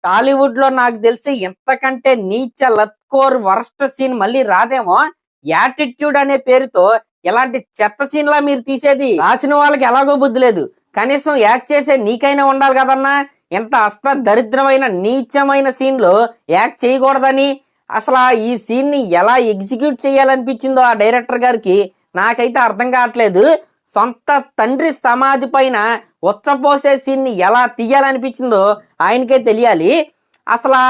టాలీవుడ్ లో నాకు తెలిసి ఇంతకంటే నీచ లత్కోర్ వరస్ట్ సీన్ మళ్ళీ రాదేమో. యాటిట్యూడ్ అనే పేరుతో ఎలాంటి చెత్త సీన్ లా మీరు తీసేది. రాసిన వాళ్ళకి ఎలాగో బుద్ధి లేదు, కనీసం యాక్ట్ చేసే నీకైనా ఉండాలి కదన్నా. ఎంత అష్ట దరిద్రమైన నీచమైన సీన్ లో యాక్ట్ చేయకూడదని, అసలు ఈ సీన్ ని ఎలా ఎగ్జిక్యూట్ చేయాలనిపించిందో ఆ డైరెక్టర్ గారికి నాకైతే అర్థం కావట్లేదు. సొంత తండ్రి సమాధి పైన ఉచ్చపోసే సీన్ ని ఎలా తీయాలనిపించిందో ఆయనకే తెలియాలి. అసలు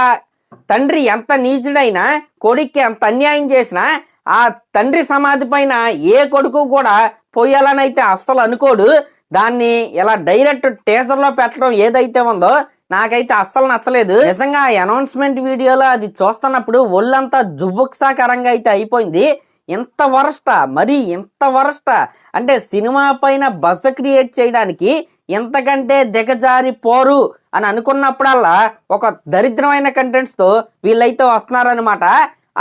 తండ్రి ఎంత నీచుడైనా కొడుక్కి ఎంత అన్యాయం చేసినా ఆ తండ్రి సమాధి పైన ఏ కొడుకు కూడా పోయాలని అయితే అస్సలు అనుకోడు. దాన్ని ఇలా డైరెక్ట్ టీజర్ లో పెట్టడం ఏదైతే ఉందో నాకైతే అస్సలు నచ్చలేదు. నిజంగా అనౌన్స్మెంట్ వీడియోలో అది చూస్తున్నప్పుడు ఒళ్ళంతా జుబుక్సాకరంగా అయితే అయిపోయింది. ఇంత వరస్టా, మరి ఇంత వరస్టా అంటే సినిమా పైన బజ్ క్రియేట్ చేయడానికి ఎంతకంటే దిగజారి పోరు అని అనుకున్నప్పుడల్లా ఒక దరిద్రమైన కంటెంట్స్ తో వీళ్ళైతే వస్తున్నారనమాట.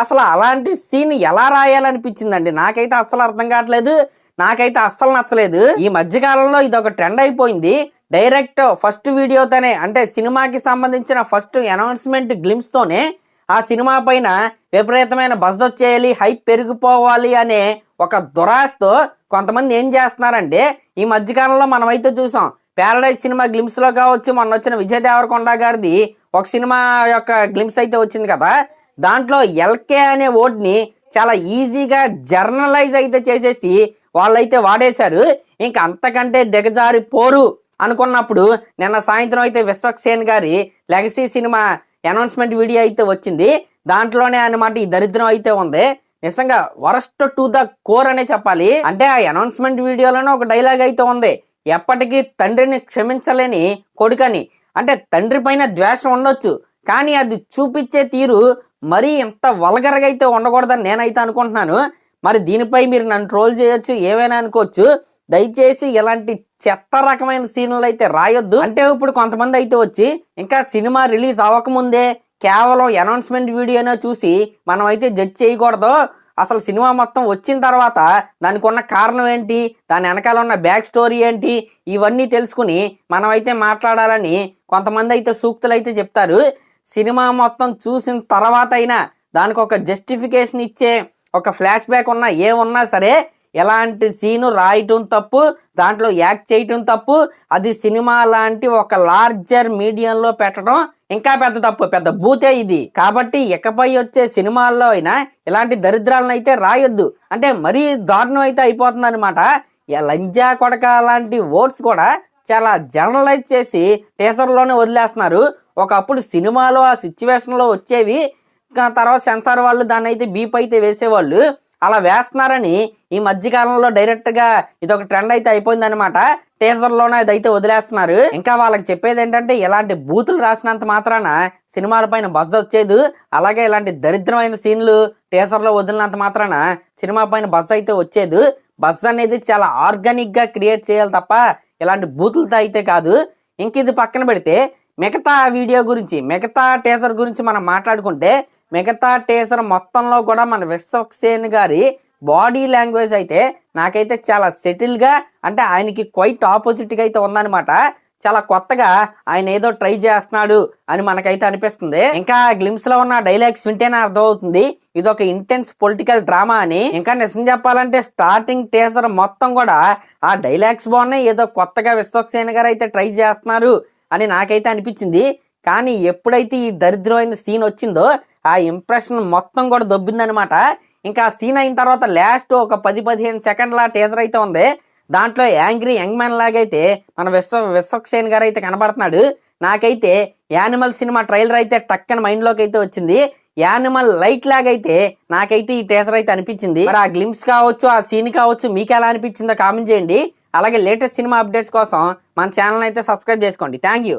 అసలు అలాంటి సీన్ ఎలా రాయాలనిపించిందండి నాకైతే అస్సలు అర్థం కావట్లేదు, నాకైతే అస్సలు నచ్చలేదు. ఈ మధ్యకాలంలో ఇది ఒక ట్రెండ్ అయిపోయింది. డైరెక్ట్ ఫస్ట్ వీడియోతోనే, అంటే సినిమాకి సంబంధించిన ఫస్ట్ అనౌన్స్మెంట్ గ్లిమ్స్ తోనే ఆ సినిమా పైన విపరీతమైన బజ్ వచ్చేయాలి, హైప్ పెరిగిపోవాలి అనే ఒక దురాశతో కొంతమంది ఏం చేస్తున్నారంటే, ఈ మధ్యకాలంలో మనమైతే చూసాం ప్యారడైజ్ సినిమా గ్లిమ్స్ లో కావచ్చు, మొన్న వచ్చిన విజయ్ దేవరకొండ గారిది ఒక సినిమా యొక్క గ్లిమ్స్ అయితే వచ్చింది కదా, దాంట్లో ఎల్కే అనే వర్డ్ ని చాలా ఈజీగా జర్నలైజ్ అయితే చేసేసి వాళ్ళైతే వాడేశారు. ఇంకా అంతకంటే దిగజారి పోరు అనుకున్నప్పుడు నిన్న సాయంత్రం అయితే విశ్వక్సేన్ గారి లెగసీ సినిమా అనౌన్స్మెంట్ వీడియో అయితే వచ్చింది. దాంట్లోనే అన్నమాట ఈ దరిద్రం అయితే ఉంది. నిజంగా వరస్ట్ టు ద కోర్ అనే చెప్పాలి. అంటే ఆ అనౌన్స్మెంట్ వీడియోలోనే ఒక డైలాగ్ అయితే ఉంది, ఎప్పటికీ తండ్రిని క్షమించలేని కొడుకని. అంటే తండ్రి పైన ద్వేషం ఉండొచ్చు, కానీ అది చూపించే తీరు మరీ ఇంత వల్గర్గా అయితే ఉండకూడదని నేనైతే అనుకుంటున్నాను. మరి దీనిపై మీరు నన్ను ట్రోల్ చేయొచ్చు, ఏమైనా అనుకోవచ్చు. దయచేసి ఇలాంటి చెత్త రకమైన సీన్లు అయితే రాయొద్దు. అంటే ఇప్పుడు కొంతమంది అయితే వచ్చి ఇంకా సినిమా రిలీజ్ అవ్వకముందే కేవలం అనౌన్స్మెంట్ వీడియోనే చూసి మనం అయితే జడ్జ్ చేయకూడదు. అసలు సినిమా మొత్తం వచ్చిన తర్వాత దానికి ఉన్న కారణం ఏంటి, దాని వెనకాల ఉన్న బ్యాక్ స్టోరీ ఏంటి, ఇవన్నీ తెలుసుకుని మనం అయితే మాట్లాడాలని కొంతమంది అయితే సూక్తులు అయితే చెప్తారు. సినిమా మొత్తం చూసిన తర్వాత అయినా దానికి ఒక జస్టిఫికేషన్ ఇచ్చే ఒక ఫ్లాష్ బ్యాక్ ఉన్నా ఏమున్నా సరే ఎలాంటి సీను రాయటం తప్పు, దాంట్లో యాక్ట్ చేయటం తప్పు. అది సినిమా లాంటి ఒక లార్జర్ మీడియంలో పెట్టడం ఇంకా పెద్ద తప్పు, పెద్ద బూతే ఇది. కాబట్టి ఇకపై వచ్చే సినిమాల్లో అయినా ఇలాంటి దరిద్రాలను అయితే రాయొద్దు. అంటే మరీ దారుణం అయితే అయిపోతుంది అనమాట. లంజా కొడక లాంటి వర్డ్స్ కూడా చాలా జనరలైజ్ చేసి టీజర్లోనే వదిలేస్తున్నారు. ఒకప్పుడు సినిమాలో ఆ సిచ్యువేషన్లో వచ్చేవి, తర్వాత సెన్సార్ వాళ్ళు దాన్ని అయితే బీప్ అయితే వేసేవాళ్ళు. అలా వేస్తున్నారని ఈ మధ్యకాలంలో డైరెక్ట్ గా ఇది ఒక ట్రెండ్ అయితే అయిపోయింది అనమాట. టీజర్ లోనే అదైతే వదిలేస్తున్నారు. ఇంకా వాళ్ళకి చెప్పేది ఏంటంటే, ఇలాంటి బూతులు రాసినంత మాత్రాన సినిమాల పైన బజ్ వచ్చేది, అలాగే ఇలాంటి దరిద్రమైన సీన్లు టీజర్ లో వదిలినంత మాత్రాన సినిమా పైన బజ్ అయితే వచ్చేది. బజ్ అనేది చాలా ఆర్గానిక్ గా క్రియేట్ చేయాలి తప్ప ఇలాంటి బూతులతో అయితే కాదు. ఇంక ఇది పక్కన పెడితే మిగతా వీడియో గురించి, మిగతా టీజర్ గురించి మనం మాట్లాడుకుంటే, మిగతా టీజర్ మొత్తంలో కూడా మన విశ్వక్సేన్ గారి బాడీ లాంగ్వేజ్ అయితే నాకైతే చాలా సెటిల్ గా, అంటే ఆయనకి క్వైట్ ఆపోజిట్ గా అయితే ఉందన్నమాట. చాలా కొత్తగా ఆయన ఏదో ట్రై చేస్తున్నాడు అని మనకైతే అనిపిస్తుంది. ఇంకా గ్లిమ్స్ లో ఉన్న డైలాగ్స్ వింటేనే అర్థం అవుతుంది ఇది ఒక ఇంటెన్స్ పొలిటికల్ డ్రామా అని. ఇంకా నిజం చెప్పాలంటే స్టార్టింగ్ టీజర్ మొత్తం కూడా ఆ డైలాగ్స్ బాగున్నాయి, ఏదో కొత్తగా విశ్వక్సేన్ గారు అయితే ట్రై చేస్తున్నారు అని నాకైతే అనిపించింది. కానీ ఎప్పుడైతే ఈ దరిద్రమైన సీన్ వచ్చిందో ఆ ఇంప్రెషన్ మొత్తం కూడా దొబ్బిందనమాట. ఇంకా ఆ సీన్ అయిన తర్వాత లాస్ట్ ఒక 10-15 సెకండ్ల టీజర్ అయితే ఉంది. దాంట్లో యాంగ్రీ యంగ్ మ్యాన్ లాగైతే మన విశ్వక్సేన్ గారు అయితే కనబడుతున్నాడు. నాకైతే యానిమల్ సినిమా ట్రైలర్ అయితే టక్కన మైండ్లోకి అయితే వచ్చింది. యానిమల్ లైట్ లాగైతే నాకైతే ఈ టీజర్ అయితే అనిపించింది. మరి ఆ గ్లిమ్స్ కావచ్చు, ఆ సీన్ కావచ్చు, మీకు ఎలా అనిపించిందో కామెంట్ చేయండి. అలాగే లేటెస్ట్ సినిమా అప్డేట్స్ కోసం మన ఛానల్ అయితే సబ్స్క్రైబ్ చేసుకోండి. Thank you.